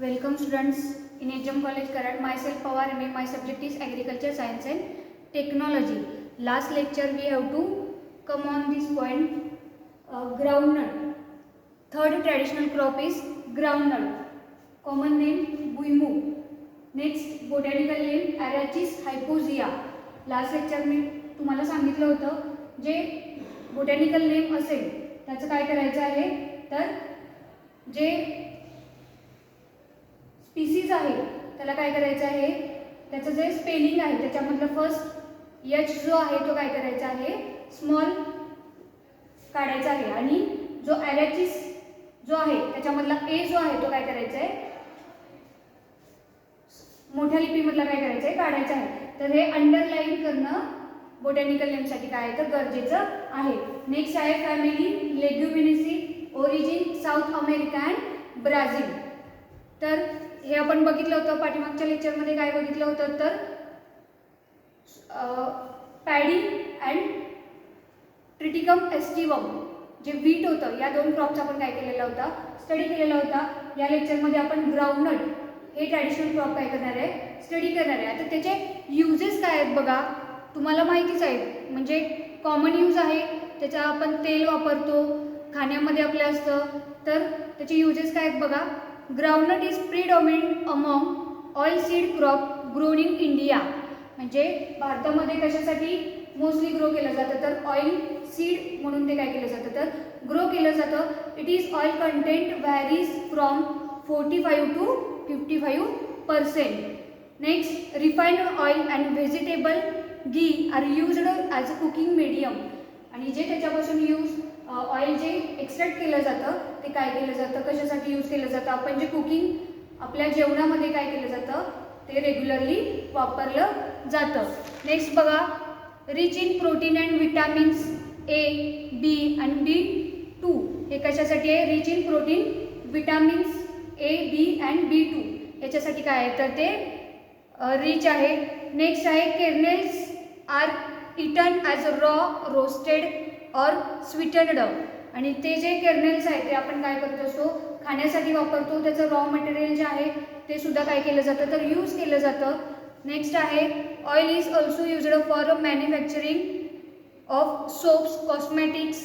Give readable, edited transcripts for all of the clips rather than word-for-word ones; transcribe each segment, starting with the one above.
Welcome students in HM College Karad. Myself Pawar MA. My subject is Agriculture Science and Technology. Last lecture we have to come on this point. Groundnut. Third traditional crop is groundnut. Common name Bhuimuk. Next botanical name Arachis hypoxia. Last lecture मी तुम्हाला सांगितलं होतं जे botanical name असेल त्याचं काय करायचं आहे तर जे स्पीसीज आहे त्याला काय करायचं आहे त्याचं जे स्पेलिंग आहे त्याच्यामधलं फर्स्ट एच जो आहे तो काय करायचा आहे स्मॉल काढायचा आहे आणि जो ॲरॅचिस जो आहे त्याच्यामधला ए जो आहे तो काय करायचा आहे मोठ्या लिपीमधला काय करायचं आहे काढायचा आहे. तर हे अंडरलाईन करणं बोटॅनिकल नेमसाठी काय तर गरजेचं आहे. नेक्स्ट आहे family leguminosae origin south America and Brazil. तर हे आपण बघितलं होतं पाठीमागच्या लेक्चरमध्ये काय बघितलं होतं तर पॅडी अँड ट्रिटिकम एस्टिवम जे व्हीट होतं या दोन क्रॉपचा आपण काय केलेला होता स्टडी केलेला होता. या लेक्चरमध्ये आपण ग्राउंडनट हे ट्रॅडिशनल क्रॉप काय करणार आहे स्टडी करणार आहे. आता त्याचे युजेस काय आहेत बघा तुम्हाला माहितीच आहे म्हणजे कॉमन यूज आहे त्याचा आपण तेल वापरतो खाण्यामध्ये आपल्या असतं तर त्याचे युजेस काय आहेत बघा. Groundnut is predominant among oil seed crop grown in India. म्हणजे भारतामध्ये कशासाठी मोस्टली ग्रो केलं जातं तर ऑइल सीड म्हणून ते काय केलं जातं तर ग्रो केलं जातं. It is oil content varies from 45 to 55%. Next refined oil and vegetable ghee are used as a cooking medium. आणि जे त्याच्यापासून ऑइल जे एक्स्ट्रॅक्ट केलं जातं ते काय केलं जातं कशासाठी यूज केलं जातं आपण जे कुकिंग आपल्या जेवणामध्ये काय केलं जातं ते रेग्युलरली वापरलं जातं. नेक्स्ट बघा rich in protein and vitamins A B and B2. हे कशासाठी आहे rich in protein vitamins A B and B2 याच्यासाठी काय आहे तर ते रिच आहे. नेक्स्ट आहे kernels are eaten as raw roasted और स्वीटनड. आणि ते जे केर्नेल्स आहे ते आपण काय करत असतो खाण्यासाठी वापरतो त्याचं रॉ मटेरियल जे आहे ते सुद्धा काय केलं जातं तर यूज केलं जातं. नेक्स्ट आहे oil is also used for manufacturing of soaps cosmetics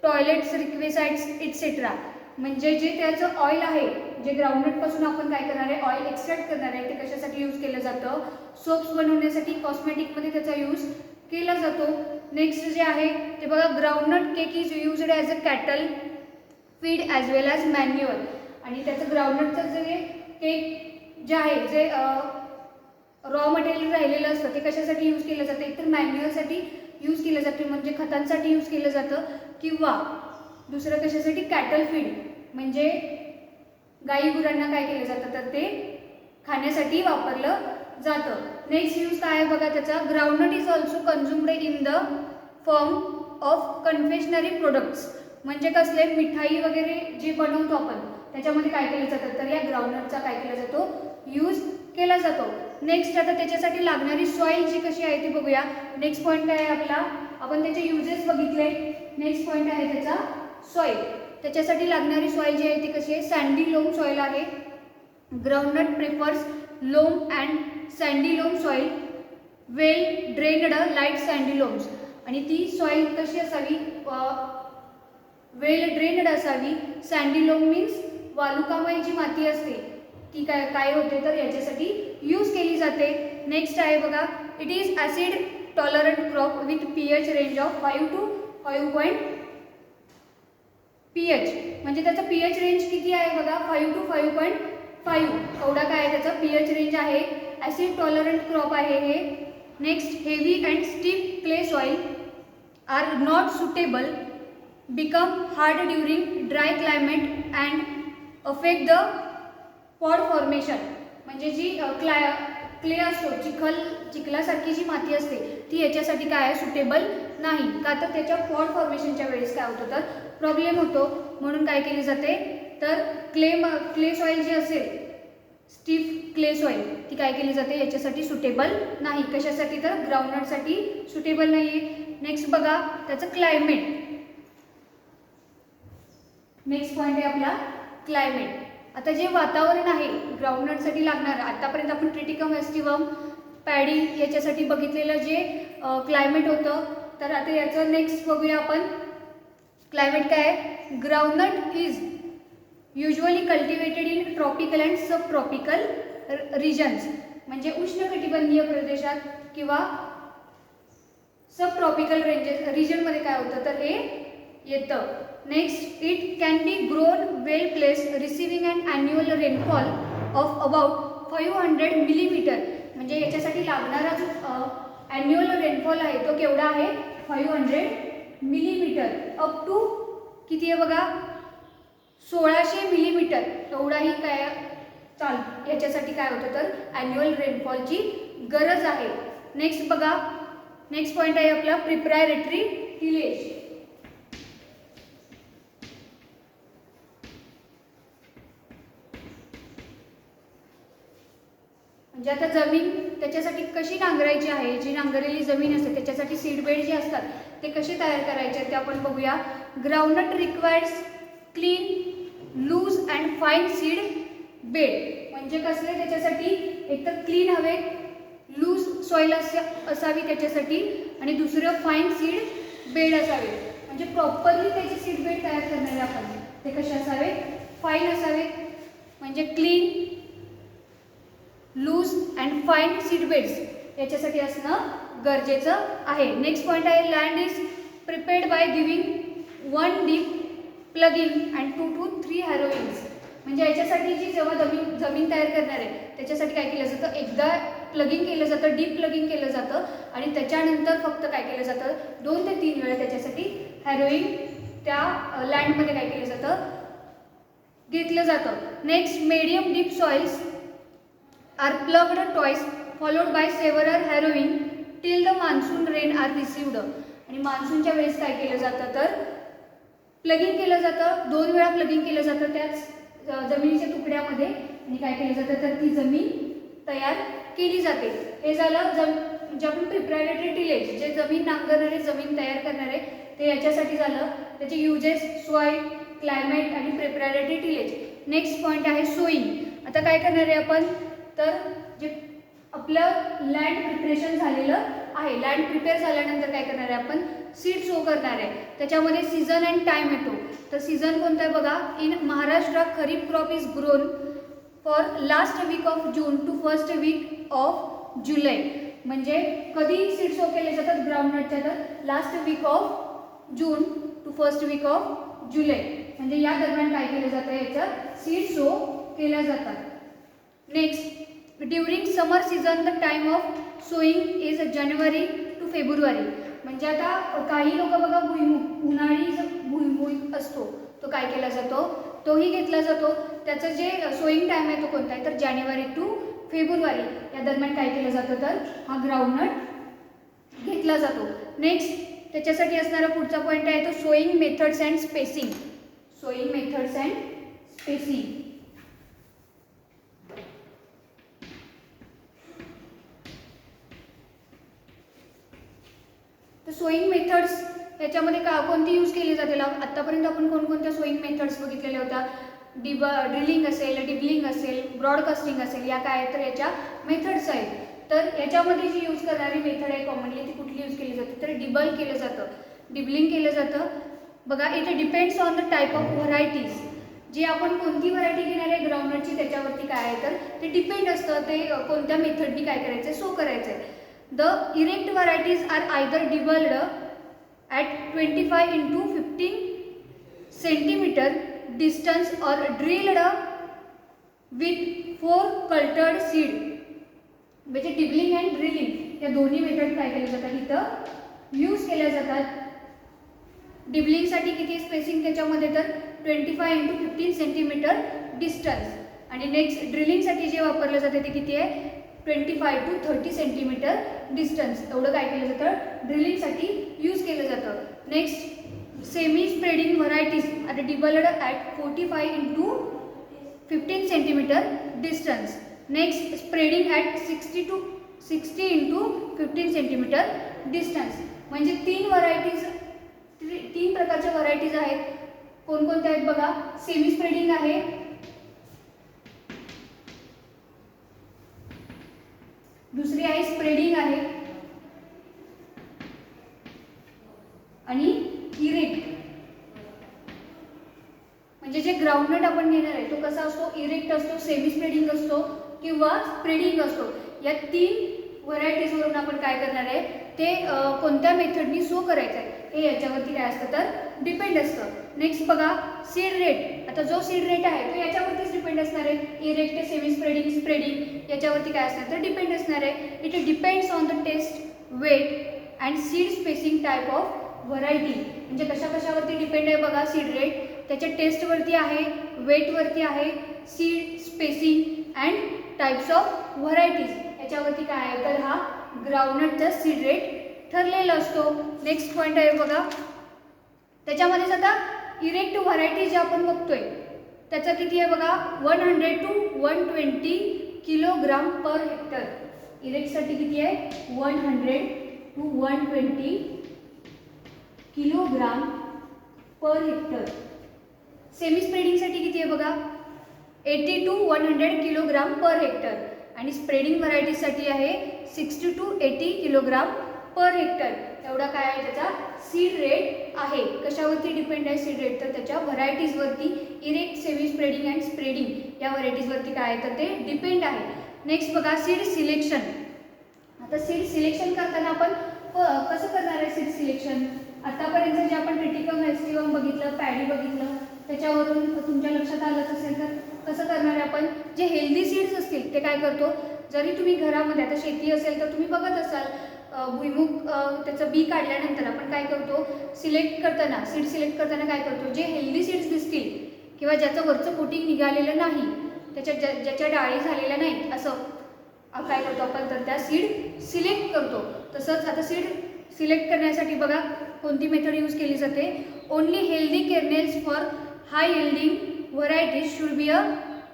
toilets requisites etcetera. म्हणजे जे त्याचं ऑइल आहे जे ग्राउंडनटपासून आपण काय करणार आहे ऑइल एक्स्ट्रॅक्ट करणार आहे ते कशासाठी यूज केलं जातं सोप्स बनवण्यासाठी कॉस्मेटिकमध्ये त्याचा यूज केला जातो. नेक्स्ट जे आहे ते बघा groundnut cake is used as a cattle feed as well as manual. आणि त्याचं ग्राउंडनटचं जे केक जे आहे जे रॉ मटेरियल राहिलेलं असतं ते कशासाठी यूज केलं जातं एकतर मॅन्युअलसाठी यूज केलं जाते म्हणजे खतांसाठी यूज केलं जातं किंवा दुसरं कशासाठी कॅटल फीड म्हणजे गाई गुरांना काय केलं जातं तर ते खाण्यासाठी वापरलं जातं. नेक्स्ट यूज काय आहे बघा त्याचा groundnut is also consumed in the form of confectionery products. म्हणजे कसले मिठाई वगैरे जे बनवतो आपण त्याच्यामध्ये काय केलं जातं तर या ग्राउंडनटचा काय केला जातो यूज केला जातो. नेक्स्ट आता त्याच्यासाठी लागणारी सॉईल जी कशी आहे ती बघूया. नेक्स्ट पॉईंट काय आहे आपला आपण त्याचे युजेस बघितले. नेक्स्ट पॉईंट आहे त्याचा सॉईल. त्याच्यासाठी लागणारी सॉईल जी आहे ती कशी आहे सँडी लोम सॉईल आहे. Groundnut prefers loam and sandy loam soil well drained light sandy loams. आणि ती सॉईल कशी असावी वेल ड्रेनड असावी. सँडी लोम मीन्स वालुकामय जी माती असते ती काय होते तर याच्यासाठी यूज केली जाते. नेक्स्ट आहे बघा it is acid tolerant crop with pH range of 5 to 5. pH म्हणजे त्याचा pH रेंज किती आहे बघा 5 to 5.5 एवढा काय आहे त्याचा pH रेंज आहे. ॲसिड टॉलरंट क्रॉप आहे हे. Next heavy and steep clay soil are not suitable become hard during dry climate and affect the pod formation. म्हणजे जी क्ले असतो चिखलासारखी जी माती असते ती याच्यासाठी काय आहे सुटेबल नाही का तर त्याच्या पॉड फॉर्मेशनच्या वेळेस काय होतं तर प्रॉब्लेम होतो म्हणून काय केली जाते तर क्ले सॉईल जी असेल स्टीफ क्ले सॉईल ती काय केली जाते याच्यासाठी सुटेबल नाही. कशासाठी तर ग्राउंडनटसाठी सुटेबल नाही आहे. नेक्स्ट बघा त्याचं क्लायमेट. नेक्स्ट पॉईंट आहे आपला क्लायमेट. आता जे वातावरण आहे ग्राउंडनटसाठी लागणारं, आतापर्यंत आपण ट्रिटिकम एस्टिवम पॅडी याच्यासाठी बघितलेलं जे क्लायमेट होतं, तर आता याचं नेक्स्ट बघूया आपण. क्लायमेट काय आहे? Groundnut is usually cultivated in tropical and sub tropical regions, म्हणजे उष्णकटिबंधीय प्रदेशात किंवा सब ट्रॉपिकल रिजनमध्ये काय होतं तर हे येतं. Next, it can be grown well place receiving and annual rainfall of about 500 millimetre, म्हणजे याच्यासाठी लागणारा जो ॲन्युअल रेनफॉल आहे तो केवढा आहे? 500 मिलीमीटर. अप टू किती आहे बघा? 1600 मिलीमीटर एवढाही काय याच्यासाठी काय होतं तर ॲन्युअल रेनफॉलची गरज आहे. नेक्स्ट बघा, नेक्स्ट पॉईंट आहे आपला प्रिपरेटरी टिलेज. म्हणजे आता जमीन त्याच्यासाठी कशी नांगरायची आहे, जी नांगरलेली जमीन असते त्याच्यासाठी सीड बेड जे असतात ते कसे तयार करायचे ते आपण बघूया. Groundnut requires clean loose and fine seed bed, म्हणजे कसले त्याच्यासाठी एकतर क्लीन हवे, लूज सॉईल असावी त्याच्यासाठी, आणि दुसरं फाईन सीड बेड असावे. म्हणजे प्रॉपरली त्याचे सीड बेड तयार करणारे आपण ते कसे असावे? फाईन असावे, म्हणजे clean loose and fine seed beds याच्यासाठी असणं गरजेचं आहे. नेक्स्ट पॉईंट आहे land is prepared by giving 1 deep ploughing and 2 to 3 harrowings, म्हणजे याच्यासाठी जी जेव्हा जमीन तयार करणार आहे त्याच्यासाठी काय केलं जातं? एकदा प्लगिंग केलं जातं, डीप प्लगिंग केलं जातं, आणि त्याच्यानंतर फक्त काय केलं जातं 2 ते 3 वेळा त्याच्यासाठी हॅरोइंग त्या लँडमध्ये काय केलं जातं? घेतलं जातं. Next, medium deep soils are ploughed twice followed by several harrowing till the monsoon rain are received, आणि मान्सूनच्या वेळेस काय केलं जातं तर प्लगिंग केलं जातं, 2 वेळा प्लगिंग केलं जातं त्याच जमिनीच्या तुकड्यामध्ये, आणि काय केलं जातं तर ती जमीन तयार केली जाते. हे झालं जे आपण प्रिपरेटरी टिलेज, जे जमीन नांगरणारे जमीन तयार करणारे ते याच्यासाठी झालं. त्याचे युजेस सॉईल, क्लायमेट आणि प्रिपरेटरी टिलेज. नेक्स्ट पॉईंट आहे सोईंग. आता काय करणार आहे आपण तर जे आपलं लँड प्रिपरेशन झालेलं आहे, लँड प्रिपेअर झाल्यानंतर काय करणार आहे आपण? सीड सो करणार आहे. त्याच्यामध्ये सीझन अँड टाईम येतो. तर सीझन कोणता आहे बघा? In Maharashtra kharif crop is grown for last week of June to first week of July, म्हणजे कधी सीड सो केले जातात ग्राउंडनटच्या तर last week of June to first week of July, म्हणजे या दरम्यान काय केलं जातं? याचं सीड सो केल्या जातात. Next, during summer season the time of sowing is January to February, म्हणजे आता काही लोक बघा उन्हाळी भुईमुग असतो तो काय केला जातो? तोही घेतला जातो. त्याचं जे सोईंग टाईम आहे तो कोणता आहे तर जानेवारी टू फेब्रुवारी या दरम्यान काय केलं जातं तर हा ग्राउंडनट घेतला जातो. नेक्स्ट, त्याच्यासाठी असणारा पुढचा पॉईंट आहे तो sowing methods and spacing. Sowing methods and spacing. तर सोईंग मेथड्स याच्यामध्ये कोणती यूज केली जाते? आत्तापर्यंत आपण कोणकोणत्या सोईंग मेथड्स बघितलेल्या होत्या? ड्रिलिंग असेल, डिबलिंग असेल, ब्रॉडकास्टिंग असेल, या काय तर याच्या मेथड्स आहेत. तर याच्यामध्ये जी यूज करणारी मेथड आहे कॉमनली ती कुठली यूज केली जाते तर डिबल केलं जातं, डिबलिंग केलं जातं. बघा, it depends on the type of varieties. जे आपण कोणती व्हरायटी घेणार आहे ग्राउंडनटची त्याच्यावरती काय आहे तर ते डिपेंड असतं, ते कोणत्या मेथडनी काय करायचं आहे सो करायचं आहे. The erect varieties are either dibbled at 25 into 15 centimeter distance or drilled with 4 cultured seed. म्हणजे डिबलिंग अँड ड्रिलिंग या दोन्ही मेथड काय केल्या जातात इथं यूज केल्या जातात. डिबलिंगसाठी किती स्पेसिंग त्याच्यामध्ये तर 25 into 15 सेंटीमीटर डिस्टन्स, आणि नेक्स्ट ड्रिलिंगसाठी जे वापरलं जाते ते किती आहे 25 to 30 सेंटीमीटर डिस्टन्स, एवढं काय केलं जातं ड्रिलिंगसाठी यूज केलं जातं. Next, semi spreading varieties are dibbled at 45 into 15 centimetre distance. Next, spreading at 60 into 15 centimetre distance. म्हणजे 3 प्रकारच्या व्हरायटीज आहेत. कोणकोणत्या आहेत बघा? सेमी स्प्रेडिंग आहे, दुसरी आहे स्प्रेडिंग आहे आणि इरेक्ट. म्हणजे जे ग्राउंडनट आपण घेणार आहे तो कसा असतो, इरेक्ट असतो, सेमी स्प्रेडिंग असतो किंवा स्प्रेडिंग असतो. या 3 व्हरायटीजवरून आपण काय करणार आहे ते कोणत्या मेथडनी सो करायचं आहे हे याच्यावरती काय असतं तर डिपेंड असतं. नेक्स्ट बघा सीड रेट. आता जो सीड रेट आहे तो याच्यावरतीच डिपेंड असणार आहे. इरेक्ट, सेमी स्प्रेडिंग, स्प्रेडिंग याच्यावरती काय असणार तर डिपेंड असणार आहे. It depends on the test weight and seed spacing type of variety. म्हणजे कशावरती डिपेंड आहे बघा सीड रेट, त्याच्या टेस्टवरती आहे, वेटवरती आहे, seed spacing and types of varieties याच्यावरती काय आहे तर हा ग्राउंडनटचा सीड रेट ठरलेला असतो. नेक्स्ट पॉईंट आहे बघा, त्याच्यामध्येच आता इरेक्ट व्हरायटी जे आपण बघतोय त्याचा किती आहे बघा 100 to 120 किलोग्राम पर हेक्टर. इरेक्टसाठी किती आहे 100 to 120 kilogram per hectare. Semi स्प्रेडिंगसाठी किती आहे बघा 80 to 100 किलोग्राम पर हेक्टर आणि स्प्रेडिंग व्हरायटीसाठी आहे 60 to 80 किलोग्राम पर हेक्टर. एवढा काय आहे त्याचा सीड रेट आहे. कशावरती डिपेंड आहे सीड रेट तर त्याच्या व्हरायटीजवरती. Erect, semi spreading and spreading या व्हरायटीजवरती काय आहे तर ते डिपेंड आहे. नेक्स्ट बघा सीड सिलेक्शन. आता सीड सिलेक्शन करताना आपण कसं करणार आहे सीड सिलेक्शन. आतापर्यंत जे आपण ट्रिटिकम एस्टिवम बघितलं, पॅडी बघितलं, त्याच्यावरून तुमच्या लक्षात आलंच असेल तर कसं करणार आहे आपण. जे हेल्दी सीड्स असतील ते काय करतो, जरी तुम्ही घरामध्ये आता शेती असेल तर तुम्ही बघत असाल भुईमुग त्याचं बी काढल्यानंतर आपण काय करतो सिलेक्ट करताना, सीड सिलेक्ट करताना काय करतो, जे हेल्दी सीड्स दिसतील किंवा ज्याचं वरचं कोटिंग निघालेलं नाही, ज्याच्या डाळी झालेल्या नाहीत असं काय करतो आपण तर त्या सीड सिलेक्ट करतो. तसंच आता सीड सिलेक्ट करण्यासाठी बघा कोणती मेथड यूज केली जाते. Only healthy kernels for high yielding varieties should be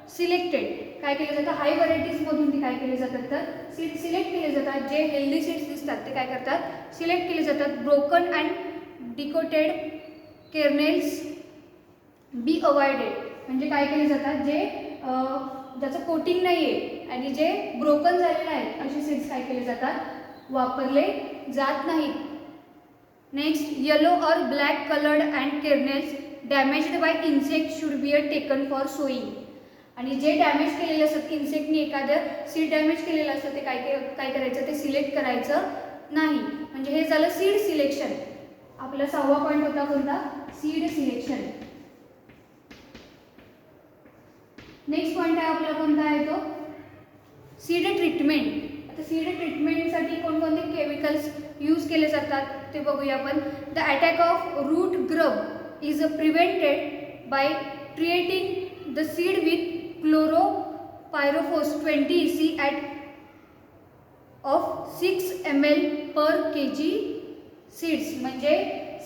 selected. काय केलं जातं हाय व्हरायटीजमधून ती काय केले जातात तर सीड सिलेक्ट केले जातात. जे हेल्दी सीड्स दिसतात ते काय करतात सिलेक्ट केले जातात. Broken and decoated kernels be avoided. म्हणजे काय केले जातात जे ज्याचं कोटिंग नाही आहे आणि जे ब्रोकन झालेलं आहे असे सीड्स काय केले जातात वापरले जात नाहीत. नेक्स्ट येलो और black coloured and kernels damaged by insect should be taken for sowing. आणि जे डॅमेज केलेले असतात इन्सेक्टनी एखादं सीड डॅमेज केलेलं असतं ते काय करायचं ते सिलेक्ट करायचं नाही. म्हणजे हे झालं सीड सिलेक्शन. आपला 6वा पॉईंट होता कोणता सीड सिलेक्शन. नेक्स्ट पॉईंट आहे आपला कोणता आहे तो सीड ट्रीटमेंट. आता सीड ट्रीटमेंटसाठी कोणकोणते केमिकल्स यूज केले जातात ते बघूया आपण. The attack of root grub is prevented by treating the seed with chlorpyrifos 20 EC at of 6 ml per kg seeds. म्हणजे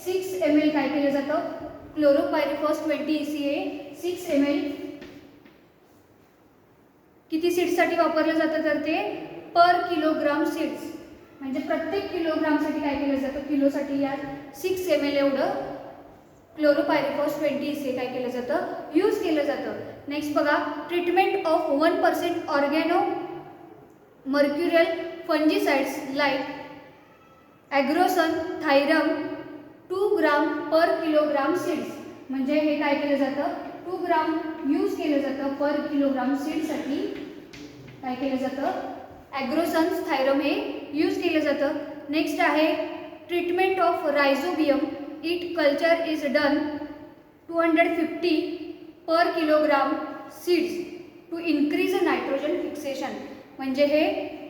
6 ml काय केलं जातं क्लोरोपायरोफॉस 20 EC हे 6 ml किती सीड्ससाठी वापरलं जातं तर ते पर किलोग्राम सीड्स. म्हणजे प्रत्येक किलोग्रामसाठी काय केलं जातं किलोसाठी या 6 ml एवढं क्लोरोपायरोफॉस 20 EC काय केलं जातं यूज केलं जातं. नेक्स्ट बघा treatment of 1% organo mercurial fungicides like Agrosan thiram 2 gram per kilogram seeds. म्हणजे हे काय केलं जातं 2 ग्राम यूज केलं जातं पर किलोग्राम सीडसाठी. काय केलं जातं ॲग्रोसन्स थायरम हे यूज केलं जातं. नेक्स्ट आहे treatment of rhizobium. It culture is done 250 per kilogram seeds to increase nitrogen fixation. म्हणजे हे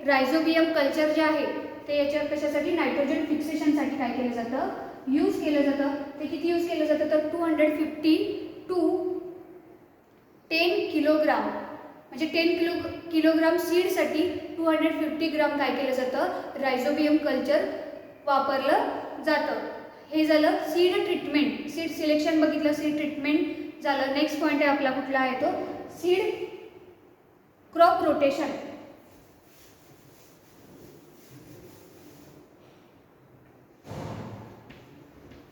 रायझोबियम कल्चर जे आहे ते याच्या कशासाठी नायट्रोजन फिक्सेशनसाठी काय केलं जातं यूज केलं जातं. ते किती यूज केलं जातं तर 250 to 10 किलोग्राम. म्हणजे 10 किलोग्राम सीडसाठी 250 ग्राम काय केलं जातं रायझोबियम कल्चर वापरलं जातं. हे झालं सीड ट्रीटमेंट. सीड सिलेक्शन बघितलं, सीड ट्रीटमेंट झालं. नेक्स्ट पॉईंट आहे आपला कुठला आहे तो seed crop rotation.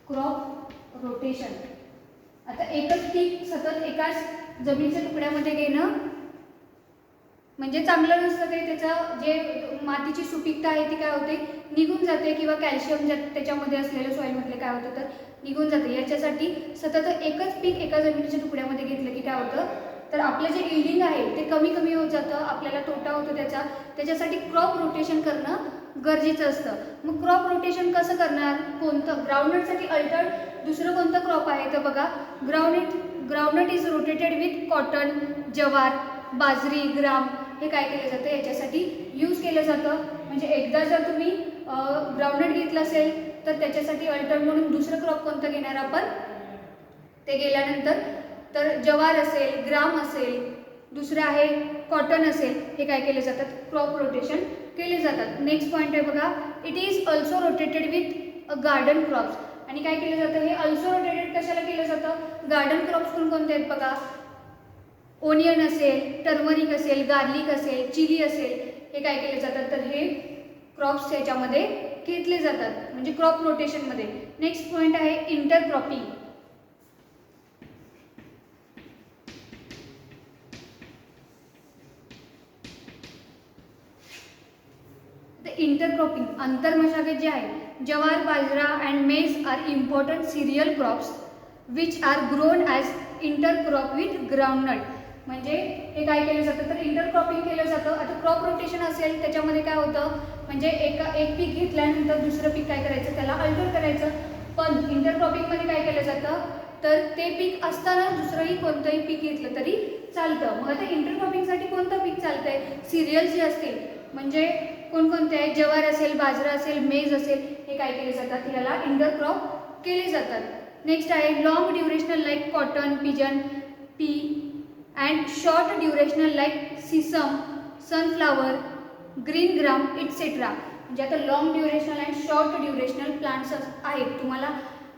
Crop rotation. आता एकच पीक सतत एकाच जमिनीच्या तुकड्यामध्ये घेणं म्हणजे चांगलं नसतं ते, त्याचं जे मातीची सुपीकता आहे ती काय होते, निघून जाते, किंवा कॅल्शियम त्याच्यामध्ये असलेलं सॉईलमधले काय होतं तर निघून जाते. याच्यासाठी सतत एकच पीक एका जमिनीच्या तुकड्यामध्ये घेतलं की काय होतं तर आपलं जे इल्डिंग आहे ते कमी कमी होत जातं, आपल्याला तोटा होतो त्याच्यासाठी क्रॉप रोटेशन करणं गरजेचं असतं. मग क्रॉप रोटेशन कसं करणार, कोणतं, ग्राउंडनटसाठी अल्टर्ड दुसरं कोणतं क्रॉप आहे तर बघा, groundnut is rotated with cotton, jowar, bajra, gram हे काय केलं जातं याच्यासाठी यूज केलं जातं. म्हणजे एकदा जर तुम्ही ग्राउंडनट घेतलं असेल तर त्याच्यासाठी अल्टर्ड म्हणून दुसरं क्रॉप कोणतं घेणार आपण, ते गेल्यानंतर तर ज्वार असेल, ग्राम असेल, दुसरं आहे कॉटन असेल, हे काय केले जातात, क्रॉप रोटेशन केले जातात. नेक्स्ट पॉईंट आहे बघा, it is also rotated with garden crops. आणि काय केलं जातं, हे ऑल्सो रोटेटेड कशाला केलं जातं, गार्डन क्रॉप्स कोणते आहेत बघा, ओनियन असेल, टर्मरिक असेल, गार्लिक असेल, चिली असेल, हे काय केले जातात तर हे क्रॉप्स याच्यामध्ये घेतले जातात म्हणजे क्रॉप रोटेशनमध्ये. नेक्स्ट पॉईंट आहे इंटरक्रॉपिंग. इंटरक्रॉपिंग आंतरमशागत जे आहे, jowar, bajra and maize are important cereal crops which are grown as intercrop with groundnut. म्हणजे हे काय केलं जातं तर इंटरक्रॉपिंग केलं जातं. आता क्रॉप रोटेशन असेल त्याच्यामध्ये काय होतं म्हणजे एक पीक घेतल्यानंतर दुसरं पीक काय करायचं, त्याला अल्टर करायचं. पण इंटरक्रॉपिंगमध्ये काय केलं जातं तर ते पीक असताना दुसरंही कोणतंही पीक घेतलं तरी चालतं. मग आता इंटरक्रॉपिंगसाठी कोणतं पीक चालतंय, सिरियल्स जे असतील म्हणजे कोणकोणते आहे, ज्वार असेल, बाजरा असेल, मेज असेल, हे काय केले जातात, याला इंटरक्रॉप केले जातात. नेक्स्ट आहे long durational like cotton, pigeon, pea and short durational like sesame, sunflower, green gram etcetera. म्हणजे आता long durational and short durational plants आहेत. तुम्हाला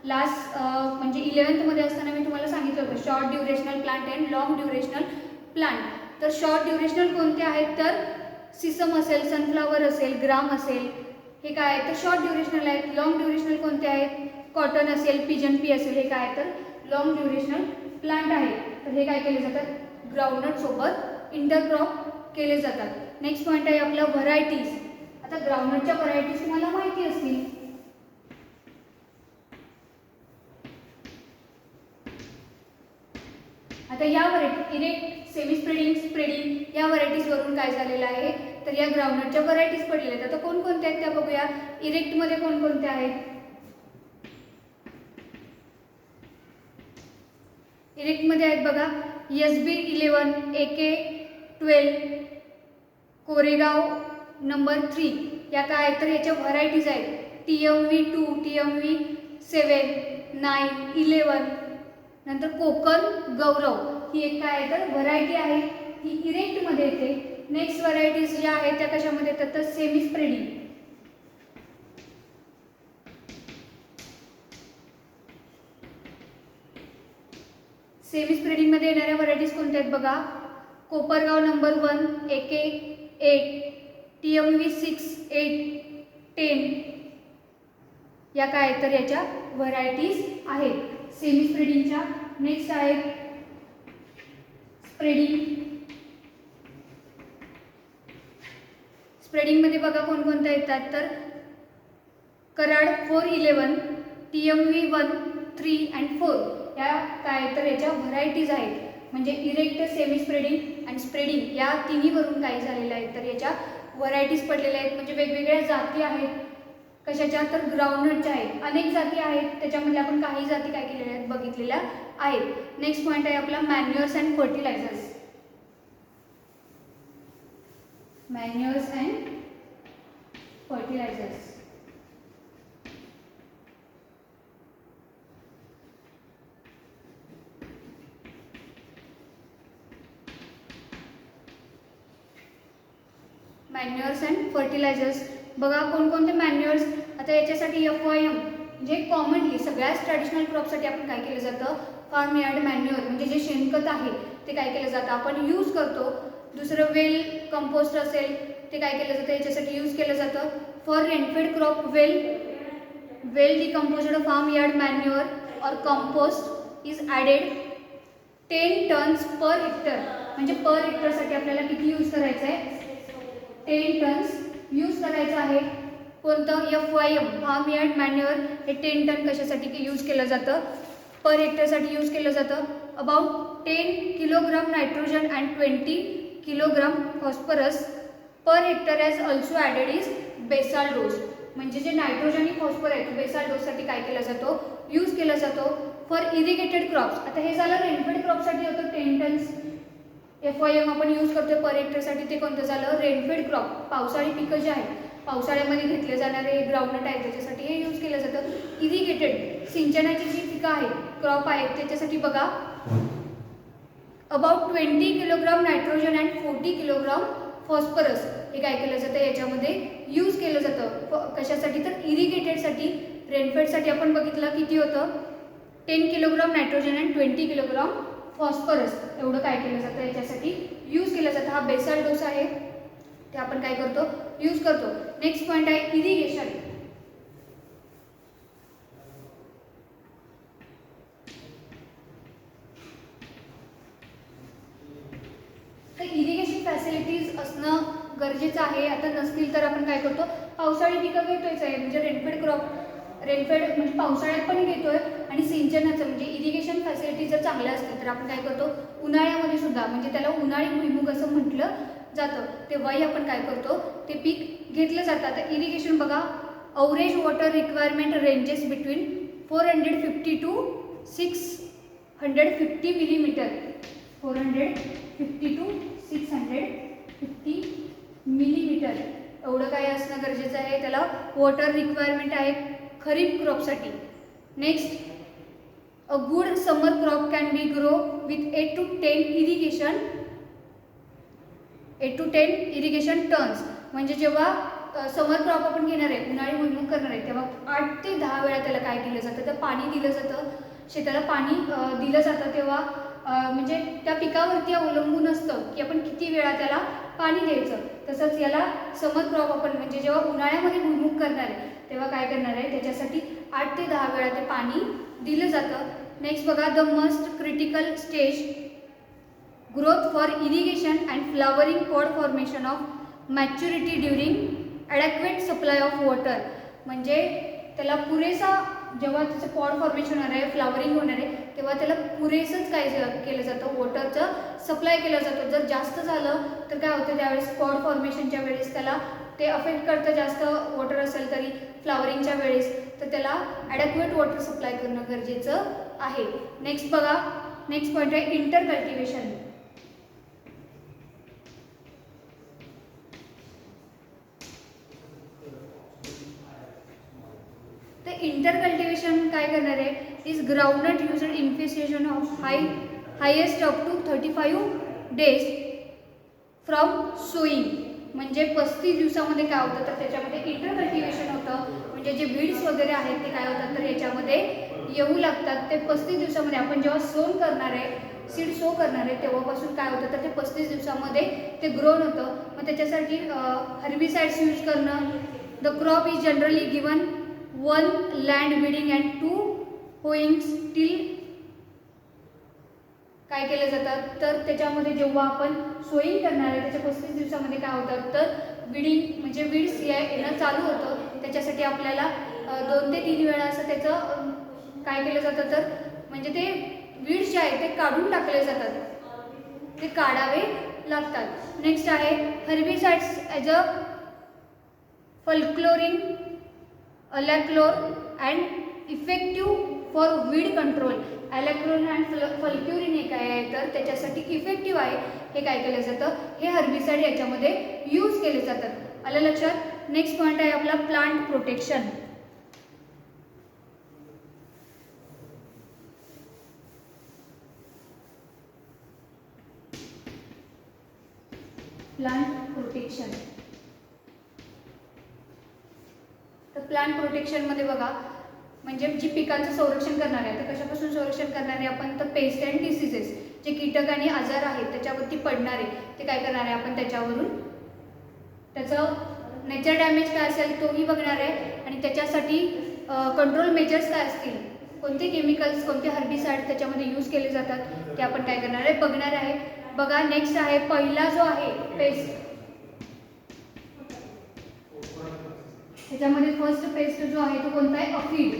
लास्ट म्हणजे 11th मध्ये असताना मी तुम्हाला सांगितलं होतं short durational plant and long durational plant. तर शॉर्ट ड्युरेशनल कोणते आहेत तर सिसम असेल, सनफ्लावर असेल, ग्राम असेल, हे काय आहे तर शॉर्ट ड्युरेशनल आहेत. लॉंग ड्युरेशनल कोणते आहेत, कॉटन असेल, पिजन पी असेल, हे काय तर लॉंग ड्युरेशनल प्लांट आहे. तर हे काय केले जातात, ग्राउंडनट सोबत इंटरक्रॉप केले जातात. नेक्स्ट पॉईंट आहे आपला व्हरायटीज. आता ग्राउंडनटच्या व्हरायटीज तुम्हाला माहिती असतील. आता या variety erect, semi spreading, spreading या व्हरायटीजवरून काय झालेलं आहे तर या ग्राउंडनटच्या व्हरायटीज पडलेल्या आहेत. आता कोणकोणत्या आहेत त्या बघूया. इरेक्टमध्ये कोणकोणत्या आहेत, इरेक्टमध्ये आहेत बघा SB11, AK12, कोरेगाव नंबर 3 या काय तर याच्या व्हरायटीज आहेत. TMV2, TMV7, 9, 11, नंतर कोकण गौरव ही एक काय तर व्हरायटी आहे, ही इरेक्टमध्ये येते. नेक्स्ट व्हरायटीज ज्या आहेत त्या कशामध्ये येतात तर सेमी स्प्रेडिंग. सेमी स्प्रेडिंगमध्ये येणाऱ्या व्हरायटीज कोणत्या आहेत बघा, कोपरगाव नंबर 1, AK8, TMV6, 8, 10 या काय तर याच्या व्हरायटीज आहेत सेमी स्प्रेडिंगच्या. नेक्स्ट आहे स्प्रेडिंग. स्प्रेडिंगमध्ये बघा कोणकोणत्या येतात तर कराड 411, TMV1, 3 and 4 या काय तर याच्या व्हरायटीज आहेत. म्हणजे इरेक्ट, सेमी स्प्रेडिंग आणि स्प्रेडिंग या तिन्हीवरून काय झालेल्या आहेत तर याच्या व्हरायटीज पडलेल्या आहेत. म्हणजे वेगवेगळ्या जाती आहेत कशाच्या तर ग्राउंडनटच्या आहेत. अनेक जाती आहेत त्याच्यामध्ये आपण काही जाती काय केलेल्या आहेत बघितलेल्या आहेत. नेक्स्ट पॉईंट आहे आपला manures and fertilisers. Manures and fertilisers. Manures and fertilisers बघा कोणकोणते मॅन्युअर्स. आता याच्यासाठी FYM म्हणजे कॉमनली सगळ्याच ट्रॅडिशनल क्रॉपसाठी आपण काय केलं जातं फार्म यार्ड मॅन्युअर म्हणजे जे शेणखत आहे ते काय केलं जातं आपण यूज करतो. दुसरं वेल कंपोस्ट असेल ते काय केलं जातं याच्यासाठी यूज केलं जातं. For rainfed crop well decomposed farm yard manure और compost is added 10 tons per hectare, म्हणजे पर हेक्टरसाठी आपल्याला किती यूज करायचं आहे, 10 टन्स यूज करायचं आहे. कोणतं, FYM फार्म यार्ड मॅन्युअर, हे 10 टन कशासाठी यूज केलं जातं, पर हेक्टरसाठी यूज केलं जातं. About 10 kilogram nitrogen and 20 kilogram phosphorus per hectare as also added is बेसाल डोस, म्हणजे जे नायट्रोजन आणि फॉस्फर आहे तो बेसाल डोससाठी काय केला जातो, यूज केला जातो. फॉर इरिगेटेड क्रॉप्स, आता हे झालं रेनफेड क्रॉपसाठी होतं 10 टन्स FYM आपण यूज करतो पर हेक्टरसाठी, ते कोणतं झालं, रेनफेड क्रॉप, पावसाळी पिकं जे आहेत पावसाळ्यामध्ये घेतले जाणारे ग्राउंडनट आहेत त्याच्यासाठी हे यूज केलं जातं. इरिगेटेड सिंचनाची जी पिकं आहेत क्रॉप आहेत त्याच्यासाठी बघा about 20 kilogram nitrogen and 40 kilogram phosphorus हे काय केलं जातं याच्यामध्ये यूज केलं जातं. कशासाठी, तर इरिगेटेडसाठी. रेनफेडसाठी आपण बघितलं किती होतं, 10 kilogram nitrogen and 20 kilogram phosphorus एवढं काय केलं जातं याच्यासाठी यूज केलं जातं. हा बेसाल डोस आहे ते आपण काय करतो, यूज करतो. नेक्स्ट पॉईंट आहे इरिगेशन. तर इरिगेशन फॅसिलिटीज असणं गरजेचं आहे. आता नसतील तर आपण काय करतो, पावसाळी पिकं घेतोयच आहे, म्हणजे रेनफेड क्रॉप, रेनफेड म्हणजे पावसाळ्यात पण घेतोय आणि सिंचनाचं म्हणजे इरिगेशन फॅसिलिटीज जर चांगल्या असतील तर आपण काय करतो उन्हाळ्यामध्ये सुद्धा, म्हणजे त्याला उन्हाळी भुईमुग असं म्हटलं जातं, तेव्हाही आपण काय करतो ते पीक घेतलं जातं. आता इरिगेशन बघा, average water requirement ranges between 450 to 650 millimetre, 450 to 650 millimetre एवढं काय असणं गरजेचं आहे, त्याला वॉटर रिक्वायरमेंट आहे खरीप क्रॉपसाठी. Next, a good summer crop can be grow with 8 to 10 irrigation, 8 to 10 irrigation tons, म्हणजे जेव्हा समर क्रॉप आपण घेणार आहे, उन्हाळी भुईमूग करणार आहे, तेव्हा 8 ते 10 वेळा त्याला काय दिलं जातं, तर पाणी दिलं जातं, शेताला पाणी दिलं जातं. तेव्हा म्हणजे त्या पिकावरती अवलंबून असतं की आपण किती वेळा त्याला पाणी द्यायचं. तसंच याला समर क्रॉप आपण म्हणजे जेव्हा उन्हाळ्यामध्ये भुईमूग करणार आहे तेव्हा काय करणार आहे, त्याच्यासाठी 8 ते 10 वेळा ते पाणी दिलं जातं. नेक्स्ट बघा, the most critical stage growth for irrigation and flowering pod formation of maturity during adequate supply of water, म्हणजे त्याला पुरेसा जेव्हा त्याचं पॉड फॉर्मेशन होणार आहे, फ्लावरिंग होणार आहे, तेव्हा त्याला पुरेसंच काय केलं जातं, वॉटरचं सप्लाय केलं जातं. जर जास्त झालं तर काय होतं, त्यावेळेस पॉड फॉर्मेशनच्या वेळेस त्याला ते अफेक्ट करतं, जास्त वॉटर असेल तरी फ्लावरिंगच्या वेळेस, तर त्याला ॲडॅक्वेट वॉटर सप्लाय करणं गरजेचं आहे. नेक्स्ट बघा, नेक्स्ट पॉईंट आहे इंटर कल्टिवेशन. तर इंटर कल्टिवेशन काय करणार आहे, is groundnut used infestation of highest up to 35 days from sowing, म्हणजे 35 दिवसामध्ये काय होतं तर त्याच्यामध्ये इंटर कल्टिवेशन होतं, म्हणजे जे बीड्स वगैरे आहेत ते काय होतात तर याच्यामध्ये येऊ लागतात. ते 35 दिवसामध्ये आपण जेव्हा सोन करणार आहे, सीड सो करणार आहे तेव्हापासून काय होतं तर ते 35 दिवसामध्ये ते ग्रोन होतं. मग त्याच्यासाठी हर्बिसाइड्स यूज करणं. The crop is generally given 1 land weeding and 2 hoeings till काय केलं जातं तर त्याच्यामध्ये जेव्हा आपण सोईंग करणार आहे त्याच्या 35 दिवसामध्ये काय होतं तर विडिंग म्हणजे विड्स येणं चालू होतं. त्याच्यासाठी आपल्याला 2 ते 3 वेळा असं त्याचं काय केलं जातं तर म्हणजे ते विड्स जे आहेत ते काढून टाकले जातात, ते काढावे लागतात. नेक्स्ट आहे herbicides as a fluchloralin, alachlor and effective for weed control. Alachlor and fluchloralin हे काय आहे तर त्याच्यासाठी इफेक्टिव्ह आहे, हे काय केलं जातं, हे हर्बिसाइड याच्यामध्ये यूज केले जातात. आलं लक्षात. नेक्स्ट पॉईंट आहे आपला प्लांट प्रोटेक्शन. Plant protection. तर प्लांट प्रोटेक्शनमध्ये बघा म्हणजे जी पिकांचं संरक्षण करणार आहे तर कशापासून संरक्षण करणार आहे आपण तर पेस्ट अँड डिसीजेस, जे कीटक आणि आजार आहेत त्याच्यावरती पडणारे ते काय करणार आहे आपण त्याच्यावरून त्याचं नेचर डॅमेज काय असेल तोही बघणार आहे आणि त्याच्यासाठी कंट्रोल मेजर्स काय असतील, कोणते केमिकल्स कोणते हर्बिसाइड त्याच्यामध्ये यूज केले जातात ते आपण काय करणार आहे बघणार आहे. बघा नेक्स्ट आहे पहिला जो आहे पेस्ट, त्याच्यामध्ये फर्स्ट पेस्ट जो आहे तो कोणता आहे अफिड.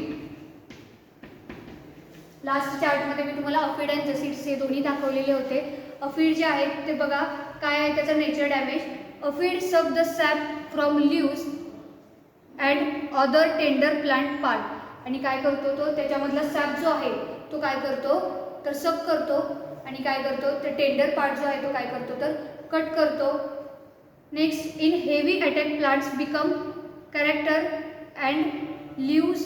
लास्ट चार्टमध्ये मी तुम्हाला अफिड आणि जसीड्स हे दोन्ही दाखवलेले होते. अफिड जे आहेत ते बघा काय आहे त्याचं nature damage. Aphid suck the sap from leaves and other tender plant part. आणि काय करतो तो त्याच्यामधला सॅप जो आहे तो काय करतो तर सक करतो आणि काय करतो तर टेंडर पार्ट जो आहे तो काय करतो तर कट करतो. Next in heavy attack plants become character and leaves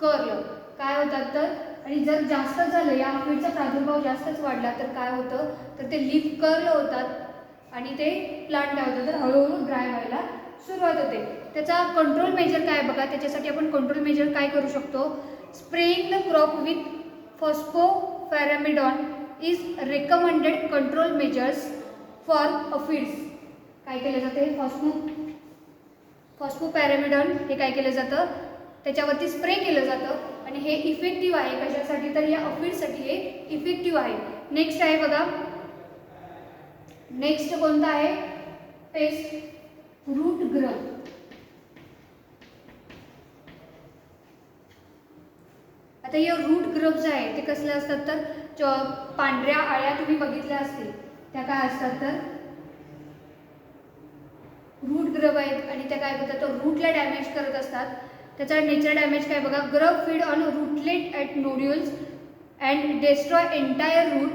curl. काय होतात तर आणि जर जास्त झालं या अफिडचा प्रादुर्भाव जास्तच वाढला तर काय होतं तर ते लीफ कर्ल होतात आणि ते प्लांट काय होतं तर हळूहळू ड्राय व्हायला सुरुवात होते. त्याचा कंट्रोल मेजर काय बघा. त्याच्यासाठी आपण कंट्रोल मेजर काय करू शकतो. Spraying the crop with phosphamidon is recommended control measures for aphids. काय केलं जातं हे फॉस्फोपॅरामिडॉन हे काय केलं जातं त्याच्यावरती स्प्रे केलं जातं आणि हे इफेक्टिव्ह आहे. कशासाठी तर या अफिडसाठी हे इफेक्टिव्ह आहे. नेक्स्ट आहे बघा, नेक्स्ट कोणता आहे पेस्ट रूट ग्रब. आता या रूट ग्रब जे आहे ते कसले असतात तर पांढऱ्या आळ्या तुम्ही बघितल्या असतील त्या काय असतात तर रूट ग्रब आहेत आणि त्या काय करतात तर रूटला डॅमेज करत असतात. त्याचा नेचर डॅमेज काय बघा. Grub feed on rootlet at nodules and destroy entire root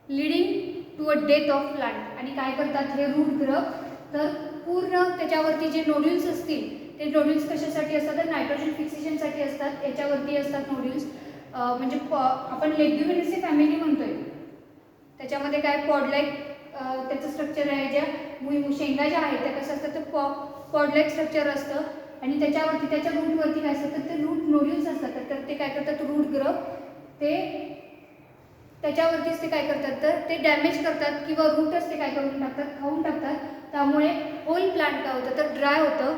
leading to a death of plant. आणि काय करतात हे रूट ग्रब तर पूर्ण त्याच्यावरती जे नोड्यूल्स असतील ते नोड्यूल्स कशासाठी असतात तर नायट्रोजन फिक्सेशनसाठी असतात. याच्यावरती असतात नोड्यूल्स म्हणजे आपण लेग्युमिनेसी फॅमिली म्हणतोय. त्याच्यामध्ये काय पॉडलाईक त्याचं स्ट्रक्चर आहे. ज्या शेंगा ज्या आहेत त्या कसं असतात तर पॉडलाईक स्ट्रक्चर असतं आणि त्याच्यावरती त्याच्या रूटवरती काय असतं तर ते रूट नोड्यूल्स असतात. तर ते काय करतात रूट ग्रब ते त्याच्यावरतीच ते काय करतात तर ते डॅमेज करतात किंवा रूटच ते काय करून टाकतात खाऊन टाकतात. त्यामुळे होल प्लांट काय होतं तर ड्राय होतं.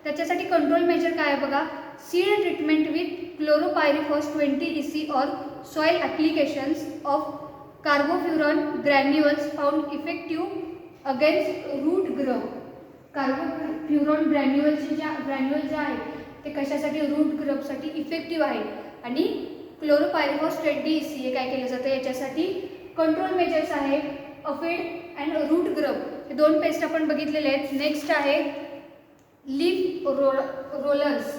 त्याच्यासाठी कंट्रोल मेजर काय आहे बघा. Seed treatment with chlorpyrifos 20 EC or soil applications of carbofuran granules found effective against root grub. Carbofuran granule जे आहेत ते कशासाठी रूट ग्रबसाठी इफेक्टिव्ह आहे आणि क्लोरोपायरिफॉस 20 EC हे काय केलं जातं याच्यासाठी कंट्रोल मेजर्स आहे. अफिड अँड रूट ग्रब हे दोन पेस्ट आपण बघितलेले आहेत. नेक्स्ट आहे लीफ रोलर्स.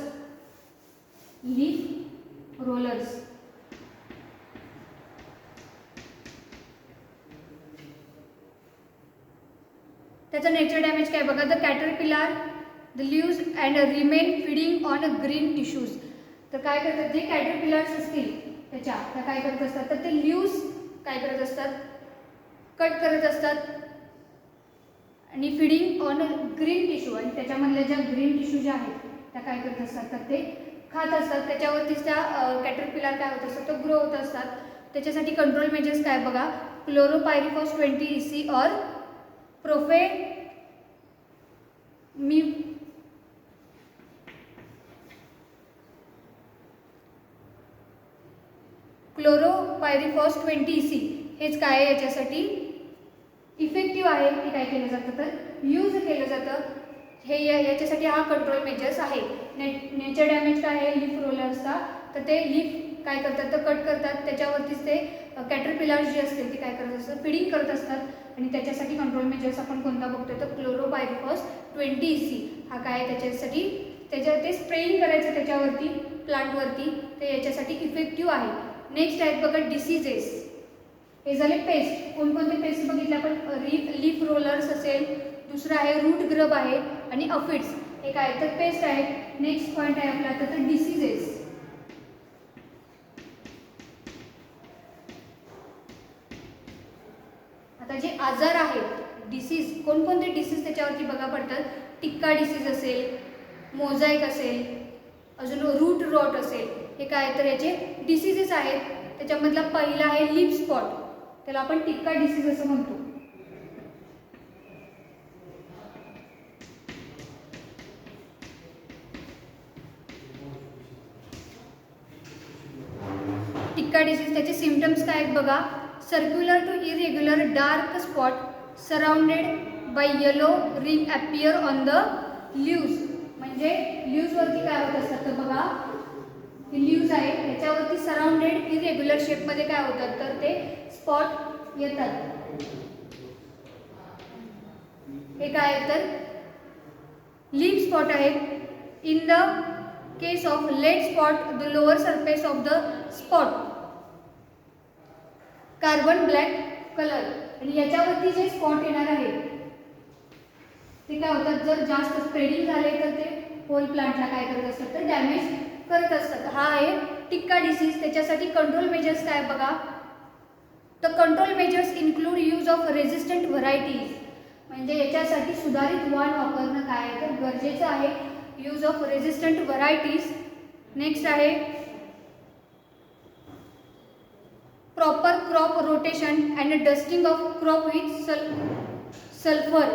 लीफ रोलर्स त्याचा नेचर डॅमेज काय बघा. The caterpillar the leaves and remain feeding on a green tissues. तर काय करतात जे कॅटरपिलर्स असतील त्या काय करत असतात तर ते लीव्स काय करत असतात कट करत असतात आणि feeding on a green tissue आणि त्याच्यामधल्या ज्या ग्रीन टिश्यू ज्या आहेत त्या काय करत असतात तर ते खात असतात. त्याच्यावरतीच त्या कॅटरपिलर काय होत असतात तर ग्रो होत असतात. त्याच्यासाठी कंट्रोल मेजर्स काय बघा. क्लोरोपायरिफॉस 20 EC और क्लोरोपायरिफॉस 20 EC हेच काय आहे याच्यासाठी इफेक्टिव्ह आहे. हे काय केलं जातं तर यूज केलं जातं. हे याच्यासाठी हा कंट्रोल मेजर्स आहे. नेचर डॅमेज काय आहे लीफ रोलर्सचा तर ते लीफ काय करतात तर कट करतात. त्याच्यावरतीच ते कॅटरपिलर्स जे असतील ते काय करत असतात फीडिंग करत असतात आणि त्याच्यासाठी कंट्रोल मेजर्स आपण कोणता बघतोय तर क्लोरोपायरिफॉस 20 EC हा काय त्याच्यासाठी ते स्प्रेइंग करायचं त्याच्यावरती प्लांटवरती ते याच्यासाठी इफेक्टिव्ह आहे. नेक्स्ट आहेत बघा डिसीजेस. हे झाले पेस्ट. कोणकोणते पेस्ट बघितले आपण. लीफ रोलर्स असेल, दुसरं आहे रूट ग्रब आहे आणि अफिड्स हे काय तर पेस्ट आहेत. नेक्स्ट पॉईंट आहे आपला तर डिसीजेस. आता जे आजार आहेत डिसीज कोणकोणते डिसीज त्याच्यावरती बघा पडतात. टिक्का डिसीज असेल, मोझाईक असेल, अजून रूट रॉट असेल हे काय तर याचे डिसीजेस आहेत. त्याच्यामधला पहिला आहे लीफ स्पॉट. त्याला आपण टिक्का डिसीज असं म्हणतो. टिक्का डिसीज त्याचे सिम्पटम्स काय आहेत बघा. Circular to irregular dark spot surrounded by yellow ring appear on the leaves. म्हणजे लीव्सवरती काय होत असतात तर बघा, ही लीव्स आहे त्याच्यावरती सराउंडेड इरेग्युलर शेपमध्ये काय होतात तर ते स्पॉट येतात. हे काय तर लीफ स्पॉट आहेत. In the case of late spot the lower surface of the spot carbon black colour. आणि याच्यावरती जे स्पॉट येणार आहे ते काय होतात, जर जास्त स्प्रेडिंग झाले तर ते होल प्लांटला काय करत असतात तर डॅमेज करत असतात. हा आहे टिक्का डिसीज. त्याच्यासाठी कंट्रोल मेजर्स काय बघा, the control measures include use of resistant varieties. म्हणजे याच्यासाठी सुधारित वाण वापरणं काय आहे तर गरजेचं आहे. Use of resistant varieties. Next आहे proper crop rotation and dusting of crop with sulphur.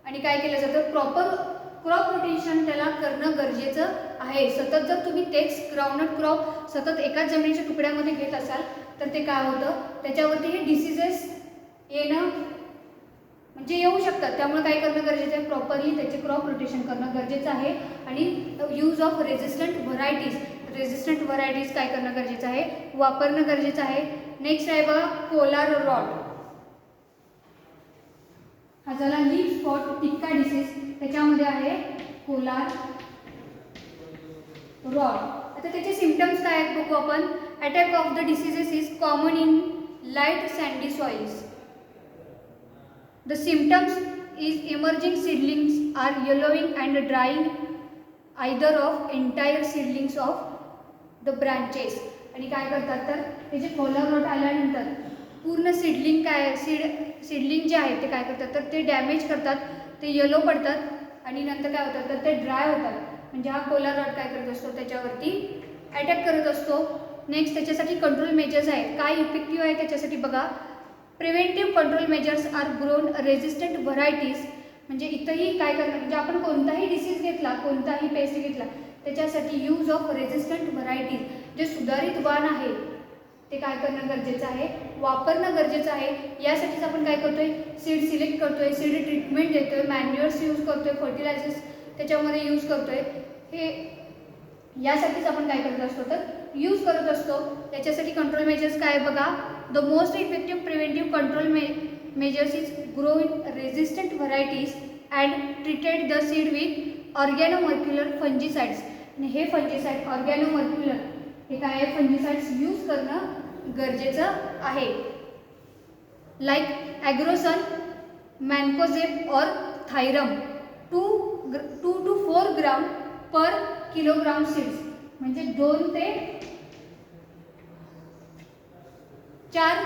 आणि काय केलं जातं, प्रॉपर क्रॉप रोटेशन त्याला करणं गरजेचं आहे. सतत जर तुम्ही तेच ग्राउंडनट क्रॉप सतत एकाच जमिनीच्या तुकड्यामध्ये घेत असाल तर ते काय होतं, त्याच्यावरती हे डिसीजेस येणं म्हणजे येऊ शकतात. त्यामुळे काय करणं गरजेचं आहे, प्रॉपरली त्याचे क्रॉप रोटेशन करणं गरजेचं आहे. आणि use of resistant varieties, resistant varieties काय करणं गरजेचं आहे, वापरणं गरजेचं आहे. नेक्स्ट आहे बघा कोलार रॉट. हा झाला लीफ स्पॉट टिक्का डिसीज. त्याच्यामध्ये आहे कोलार रॉट. आता त्याचे सिम्पटम्स काय आहेत बघू आपण. Attack of the diseases is common in light sandy soils. The symptoms is emerging seedlings are yellowing and drying either of entire seedlings of the branches. आणि काय करतात तर हे जे कोलार रॉट आल्यानंतर पूर्ण सीडलिंग काय सीडलिंग जे आहे ते काय करतात तर ते डॅमेज करतात, ते येलो पडतात आणि नंतर काय होतात तर ते ड्राय होतात. म्हणजे हा कोलार रॉट काय करत असतो त्याच्यावरती अटॅक करत असतो. नेक्स्ट त्याच्यासाठी कंट्रोल मेजर्स आहेत. काय इफेक्टिव्ह आहे त्याच्यासाठी बघा. Preventive control measures are grown resistant varieties. म्हणजे इथंही काय करणं, म्हणजे आपण कोणताही डिसीज घेतला, कोणताही पेस्ट घेतला त्याच्यासाठी यूज ऑफ रेजिस्टंट व्हरायटीज, जे सुधारित वाण आहे ते काय करणं गरजेचं आहे, वापरणं गरजेचं आहे. यासाठीच आपण काय करतोय, सीड सिलेक्ट करतोय, सीड ट्रीटमेंट देतोय, मॅन्युअर्स यूज करतोय, फर्टिलायझर्स त्याच्यामध्ये यूज करतोय. हे यासाठीच आपण काय करत असतो तर यूज करत असतो. त्याच्यासाठी कंट्रोल मेजर्स काय बघा. The most effective preventive control measures is growing resistant varieties and treated the seed with organomercurial fungicides. आणि हे फंजिसाइड ऑर्गॅनोमर्क्युलर हे काय आहे, फंजिसाइड्स यूज करणं गरजेचं आहे. लाईक ॲग्रोसन, मॅन्कोझेब और thiram 2 to 4 gram per kilogram seeds. म्हणजे 2 ते 4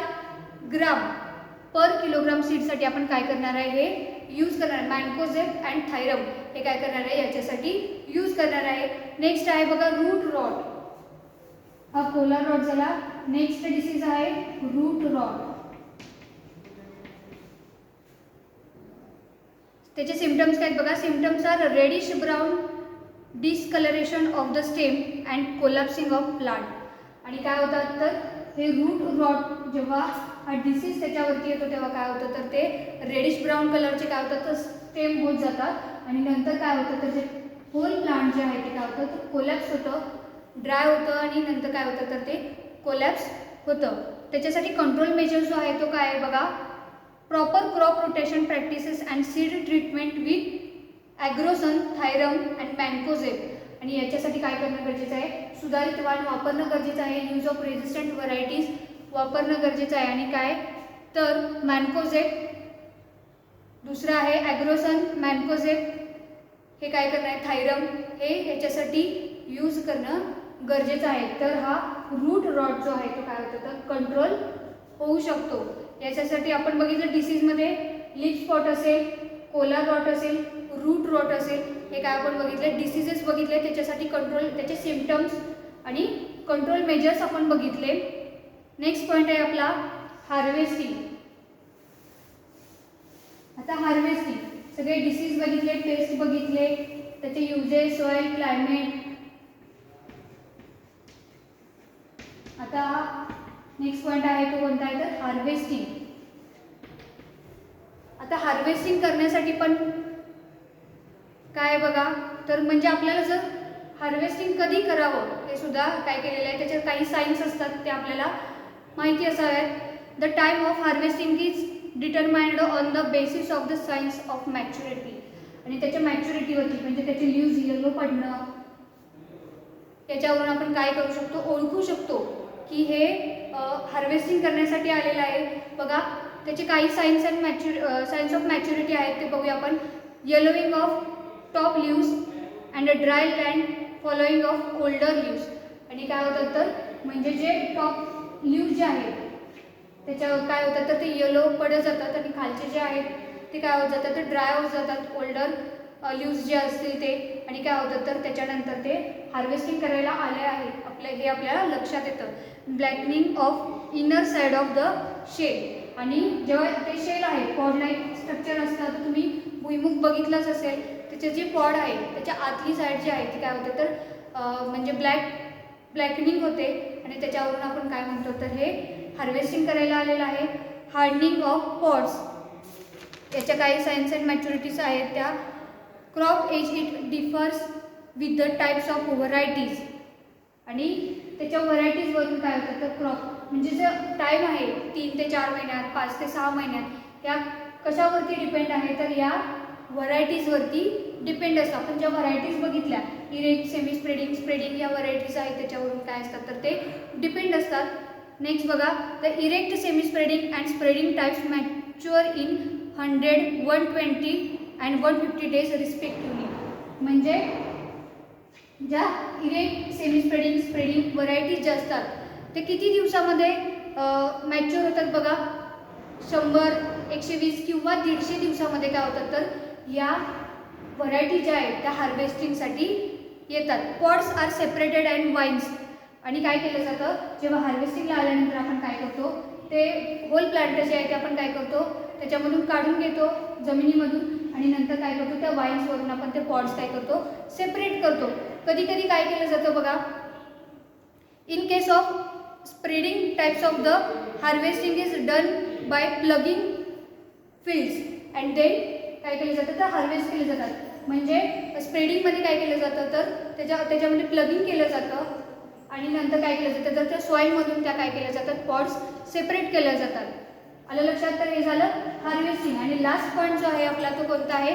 ग्राम पर किलोग्राम सीडसाठी आपण काय करणार आहे, हे यूज करणार आहे. मॅन्कोझेब अँड थायरम हे काय करणार आहे, याच्यासाठी यूज करणार आहे. नेक्स्ट आहे बघा रूट रॉट. हा कोलार रॉट झाला. नेक्स्ट डिसीज आहे रूट रॉट. त्याचे सिम्पटम्स काय बघा. Symptoms are reddish brown discoloration of the stem and collapsing of plant. आणि काय होतात तर हे रूट रॉट जेव्हा हा डिसीज त्याच्यावरती येतो तेव्हा काय होतं तर ते रेडिश ब्राऊन कलरचे काय होतात तर स्टेम होत जातात आणि नंतर काय होतं तर जे होल प्लांट जे आहे ते काय होतं तर कोलॅप्स होतं, ड्राय होतं आणि नंतर काय होतं तर ते कोलॅप्स होतं. त्याच्यासाठी कंट्रोल मेजर जो आहे तो काय आहे बघा. Proper crop rotation practices and seed treatment with Agrosan, thiram and mancozeb. आणि याच्यासाठी काय करणं गरजेचं आहे, सुधारित वाण वापरणं गरजेचं आहे. यूज ऑफ रेजिस्टंट व्हरायटीज वापरणं गरजेचं आहे. आणि काय तर मॅन्कोझेब, दुसरं आहे ॲग्रोसन, मॅन्कोझेब हे काय करणार आहे, थायरम हे याच्यासाठी यूज करणं गरजेचं आहे. तर हा रूट रॉट जो आहे तो काय होतं तर कंट्रोल होऊ शकतो. याच्यासाठी आपण बघितलं डिसीजमध्ये लीफ स्पॉट असेल, कोलार रॉट असेल, रूट रॉट असेल, हे काय आपण बघितले डिसीजेस बघितले. त्याच्यासाठी कंट्रोल, त्याचे सिम्पटम्स आणि कंट्रोल मेजर्स आपण बघितले. नेक्स्ट पॉईंट आहे आपला हार्वेस्टिंग. आता हार्वेस्टिंग सगळे डिसीज बघितले, पेस्ट बघितले, त्याचे युजेस, सॉइल, क्लायमेट. आता नेक्स्ट पॉईंट आहे तो कोणता आहे तर हार्वेस्टिंग. आता हार्वेस्टिंग करण्यासाठी पण काय बघा, तर म्हणजे आपल्याला जर हार्वेस्टिंग कधी करावं हे सुद्धा काय केलेलं आहे, त्याच्यात काही सायन्स असतात ते आपल्याला माहिती असाव्यात. The time of harvesting is determined on the basis of the science of maturity. आणि त्याच्या मॅच्युरिटीवरती म्हणजे त्याचे लीव्ज येलो पडणं, त्याच्यावरून आपण काय करू शकतो, ओळखू शकतो की हे हार्वेस्टिंग करण्यासाठी आलेलं आहे. बघा त्याचे काही सायन्स सायन्स ऑफ मॅच्युरिटी आहेत ते बघूया आपण. Yellowing of top leaves and a dry land following of older leaves. आणि काय होतं तर म्हणजे जे टॉप लीव्स जे आहेत त्याच्यावर काय होतं तर ते येलो पडत जातात आणि खालचे जे आहेत ते काय होत जातात तर ड्राय होत जातात, ओल्डर लीव्स जे असतील ते. आणि काय होतं तर त्याच्यानंतर ते हार्वेस्टिंग करायला आले आहेत आपल्या, हे आपल्याला लक्षात येतं. Blackening of inner side of the shell. आणि जेव्हा ते शेल आहे पॉड लाईक स्ट्रक्चर असतं, तर तुम्ही भुईमुग बघितलंच असेल, त्याचे जे पॉड आहे त्याच्या आतली साईड जी आहे ती काय होतं तर म्हणजे ब्लॅकनिंग होते. आणि त्याच्यावरून आपण काय म्हणतो तर हे हार्वेस्टिंग करायला आलेलं आहे. हार्डनिंग ऑफ पॉड्स, याच्या काही सायन्स अँड मॅच्युरिटीज आहेत त्या. Crop age it differs with the types of varieties. आणि त्याच्या व्हरायटीजवरून काय होतं तर क्रॉप म्हणजे जो टाईम आहे 3 ते 4 महिन्यात, 5 ते 6 महिन्यात, त्या कशावरती डिपेंड आहे तर या व्हरायटीजवरती डिपेंड असतं. आपण ज्या व्हरायटीज बघितल्या इरेक्ट, सेमी स्प्रेडिंग, स्प्रेडिंग या व्हरायटीज आहेत त्याच्यावरून काय असतात तर ते डिपेंड असतात. नेक्स्ट बघा, the erect, semi spreading and spreading types mature in 100, 120 and 150 days respectively. म्हणजे ज्या erect, semi spreading, spreading varieties ज्या असतात ते किती दिवसामध्ये मॅच्युअर होतात बघा. 100, 120 किंवा 150 दिवसामध्ये काय होतात तर या व्हरायटी ज्या आहेत त्या हार्वेस्टिंगसाठी येतात. Pods are separated and vines. आणि काय केलं जातं जेव्हा हार्वेस्टिंगला आल्यानंतर आपण काय करतो ते होल प्लांट जे आहे ते आपण काय करतो त्याच्यामधून काढून घेतो जमिनीमधून. आणि नंतर काय करतो त्या वाईन्सवरून आपण ते पॉड्स काय करतो सेपरेट करतो. कधी कधी काय केलं जातं बघा, in case of spreading types of the harvesting is done by ploughing fields and then काय केलं जातं तर हार्वेस्ट केले जातात. म्हणजे स्प्रेडिंगमध्ये काय केलं जातं तर त्याच्यामध्ये प्लगिंग केलं जातं आणि नंतर काय केलं जातं तर त्या सॉईलमधून त्या काय केल्या जातात पॉट्स सेपरेट केल्या जातात. आलं लक्षात. तर हे झालं हार्वेस्टिंग. आणि लास्ट पॉईंट जो आहे आपला तो कोणता आहे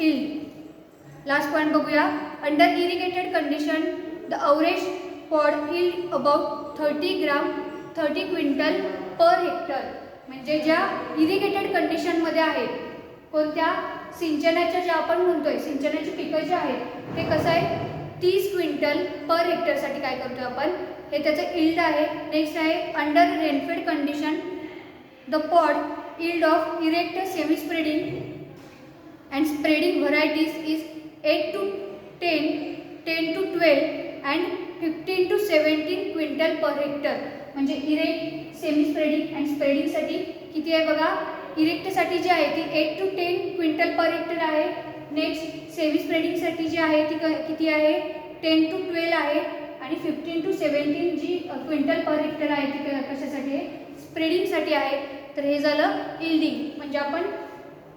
इल्ड. लास्ट पॉईंट बघूया. Under irrigated condition the average pod yield about 30 quintal per hectare. म्हणजे ज्या इरिगेटेड कंडिशनमध्ये आहेत कोणत्या सिंचनाच्या ज्या आपण म्हणतोय सिंचनाची पिकं जे आहेत ते कसं आहे 30 क्विंटल पर हेक्टरसाठी काय करतोय आपण हे त्याचं इल्ड आहे. नेक्स्ट आहे under rainfed condition the pod yield of erect, semi spreading and spreading varieties is 8 to 10, 10 to 12 and 15 to 17 quintal per hectare. म्हणजे इरेक्ट, सेमी स्प्रेडिंग अँड स्प्रेडिंगसाठी किती आहे बघा. इरेक्टसाठी जी आहे ती 8 to 10 क्विंटल पर हेक्टर आहे. Next semi स्प्रेडिंगसाठी जी आहे ती किती आहे 10 to 12 आहे. आणि 15 to 17 जी क्विंटल पर हेक्टर आहे ती कशासाठी आहे स्प्रेडिंगसाठी आहे. तर हे झालं इल्डिंग. म्हणजे आपण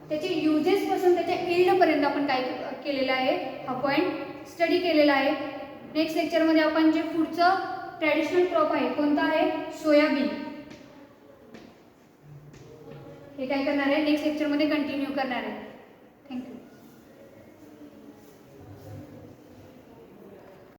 त्याचे युजेसपासून त्याच्या इल्डपर्यंत आपण काय केलेलं आहे हा पॉईंट स्टडी केलेला आहे. नेक्स्ट लेक्चरमध्ये आपण जे पुढचं ट्रॅडिशनल क्रॉप आहे कोणता आहे सोयाबीन हे काय करणार आहे नेक्स्ट लेक्चरमध्ये कंटिन्यू करणार आहे. थँक्यू.